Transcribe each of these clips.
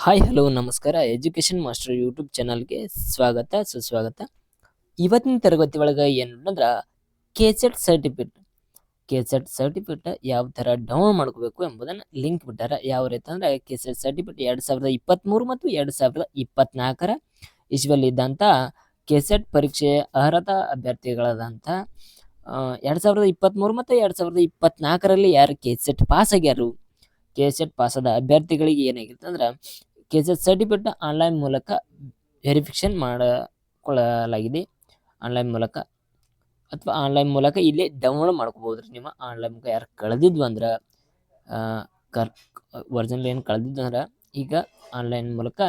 Hi hello ನಮಸ್ಕಾರ education master YouTube ಚಾನಲ್ಗೆ ಸ್ವಾಗತ ಸುಸ್ವಾಗತ. ಇವತ್ತಿನ ತರಗತಿ ಒಳಗೆ ಏನಂದ್ರೆ ಕೆ ಸೆಟ್ ಸರ್ಟಿಫಿಕೇಟ್ ಯಾವ ಥರ ಡೌನ್ಲೋಡ್ ಮಾಡ್ಕೋಬೇಕು ಎಂಬುದನ್ನು ಲಿಂಕ್ ಬಿಟ್ಟಾರ. ಯಾವ ರೀತಿ ಅಂದರೆ ಕೆ ಸರ್ಟಿಫಿಕೇಟ್ 2023 ಮತ್ತು 2024 ಇಸ್ವಿಯಲ್ಲಿ ಇದ್ದಂಥ ಕೆ ಪರೀಕ್ಷೆಯ ಅರ್ಹತಾ ಅಭ್ಯರ್ಥಿಗಳಾದಂಥ 2023 ಮತ್ತು 2024 ಯಾರು ಕೆ ಪಾಸ್ ಆಗ್ಯಾರು, ಪಾಸ್ ಆದ ಅಭ್ಯರ್ಥಿಗಳಿಗೆ ಏನಾಗಿರುತ್ತೆ ಅಂದ್ರೆ ಸರ್ಟಿಫಿಕೇಟ್ ಆನ್ಲೈನ್ ಮೂಲಕ ವೆರಿಫಿಕೇಶನ್ ಮಾಡಿಕೊಳ್ಳಲಾಗಿದೆ. ಆನ್ಲೈನ್ ಮೂಲಕ ಇಲ್ಲಿ ಡೌನ್ಲೋಡ್ ಮಾಡ್ಕೋಬೋದ್ರಿ. ನಿಮ್ಮ ಆನ್ಲೈನ್ ಮೂಲಕ ಯಾರು ಕಳೆದಿದ್ವು ಅಂದ್ರೆ ಒರಿಜಿನಲ್ ಏನು ಕಳೆದಿದ್ದು ಅಂದ್ರೆ ಈಗ ಆನ್ಲೈನ್ ಮೂಲಕ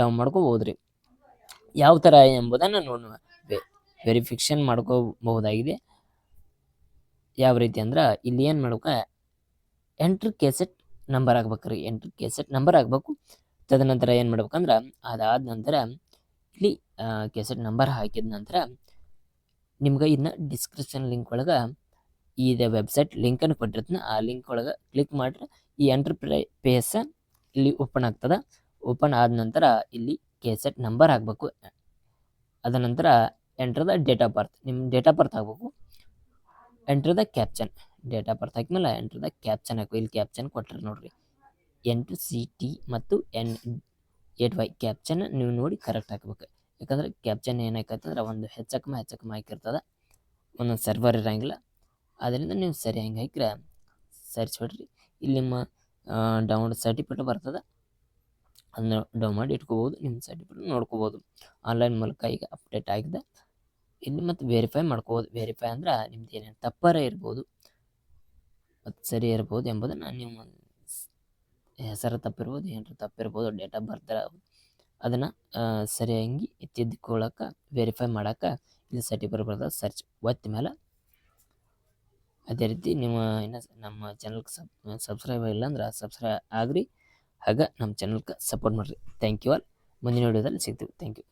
ಡೌನ್ ಮಾಡ್ಕೋಬೋದ್ರಿ. ಯಾವ ಥರ ಎಂಬುದನ್ನು ನೋಡೋಣ. ವೆರಿಫಿಕೇಶನ್ ಮಾಡ್ಕೋಬಹುದಾಗಿದೆ. ಯಾವ ರೀತಿ ಅಂದ್ರೆ ಇಲ್ಲಿ ಏನು ಮಾಡ್ಬೇಕು, ಎಂಟ್ರಿ ಕೆಸೆಟ್ ನಂಬರ್ ಆಗ್ಬೇಕ್ರಿ. ನಂಬರ್ ಆಗ್ಬೇಕು. ತದನಂತರ ಏನು ಮಾಡ್ಬೇಕಂದ್ರೆ ಅದಾದ ನಂತರ ಇಲ್ಲಿ ಕೆಸೆಟ್ ನಂಬರ್ ಹಾಕಿದ ನಂತರ ನಿಮ್ಗೆ ಇನ್ನು ಡಿಸ್ಕ್ರಿಪ್ಷನ್ ಲಿಂಕ್ ಒಳಗೆ ಇದೆ ವೆಬ್ಸೈಟ್ ಲಿಂಕನ್ನು ಕೊಟ್ಟಿರ್ತೀನಿ. ಆ ಲಿಂಕ್ ಒಳಗೆ ಕ್ಲಿಕ್ ಮಾಡಿದ್ರೆ ಈ ಎಂಟ್ರಿ ಪೇಜ್ ಇಲ್ಲಿ ಓಪನ್ ಆಗ್ತದೆ. ಓಪನ್ ಆದ ನಂತರ ಇಲ್ಲಿ ಕೆಸೆಟ್ ನಂಬರ್ ಹಾಕಬೇಕು. ಅದ ನಂತರ enter the date of birth, ನಿಮ್ಮ ಡೇಟ್ ಆಫ್ ಬರ್ತ್ ಹಾಕಬೇಕು. Enter the captcha, date of birth ಹಾಕಿದ್ಮೇಲೆ ಎಂಟರ್ ದ ಕ್ಯಾಪ್ಚನ್ ಹಾಕಬೇಕು. ಇಲ್ಲಿ ಕ್ಯಾಪ್ಚನ್ ಕೊಟ್ಟರೆ ನೋಡ್ರಿ, NCT ಮತ್ತು N8Y ಕ್ಯಾಪ್ಚನ್ ನೀವು ನೋಡಿ ಕರೆಕ್ಟ್ ಹಾಕ್ಬೇಕು. ಯಾಕಂದ್ರೆ ಕ್ಯಾಪ್ಚನ್ ಏನಾಕತ್ತಂದ್ರೆ ಒಂದು ಹೆಚ್ಚಕಮ್ಮ ಹಾಕಿರ್ತದೆ, ಒಂದೊಂದು ಸರ್ವರ್ ಇರೋಂಗಿಲ್ಲ. ಅದರಿಂದ ನೀವು ಸರಿ ಹಂಗೆ ಹಾಕಿದ್ರೆ ಸರ್ಚ್ ಬಿಡ್ರಿ. ಇಲ್ಲಿ ನಿಮ್ಮ ಡೌನ್ಲೋಡ್ ಸರ್ಟಿಫಿಕೇಟ್ ಬರ್ತದೆ, ಅದನ್ನ ಡೌನ್ ಮಾಡಿ ಇಟ್ಕೋಬೋದು. ನಿಮ್ಮ ಸರ್ಟಿಫಿಕೇಟ್ ನೋಡ್ಕೋಬೋದು. ಆನ್ಲೈನ್ ಮೂಲಕ ಈಗ ಅಪ್ಡೇಟ್ ಆಗಿದೆ. ಇಲ್ಲಿ ಮತ್ತು ವೆರಿಫೈ ಮಾಡ್ಕೋಬೋದು. ವೆರಿಫೈ ಅಂದ್ರೆ ನಿಮ್ದು ಏನೇನು ತಪ್ಪರ ಇರ್ಬೋದು ಮತ್ತು ಸರಿ ಇರ್ಬೋದು ಎಂಬುದನ್ನು ನೀವು ಹೆಸರು ತಪ್ಪಿರ್ಬೋದು, ಏನಾರು ತಪ್ಪಿರ್ಬೋದು, ಡೇಟ್ ಆಫ್ ಬರ್ತ್ ಅದನ್ನು ಸರಿಯಾಗಿ ತಿದ್ದುಕೊಳ್ಳೋಕೆ ವೆರಿಫೈ ಮಾಡೋಕೆ ಇಲ್ಲಿ ಸರ್ಟಿಫಿಕೇಟ್ ಬರ್ತದೆ. ಸರ್ಚ್ ಒತ್ತ ಮೇಲೆ ಅದೇ ರೀತಿ ನೀವು ಇನ್ನು ನಮ್ಮ ಚಾನಲ್ಗೆ ಸಬ್ಸ್ಕ್ರೈಬ್ ಇಲ್ಲ ಅಂದ್ರೆ ಸಬ್ಸ್ಕ್ರೈಬ್ ಆಗ್ರಿ. ಹಾಗೆ ನಮ್ಮ ಚಾನಲ್ಗೆ ಸಪೋರ್ಟ್ ಮಾಡಿರಿ. Thank you all. ಮುಂದಿನ ವಿಡಿಯೋದಲ್ಲಿ ಸಿಗ್ತೀವಿ. Thank you.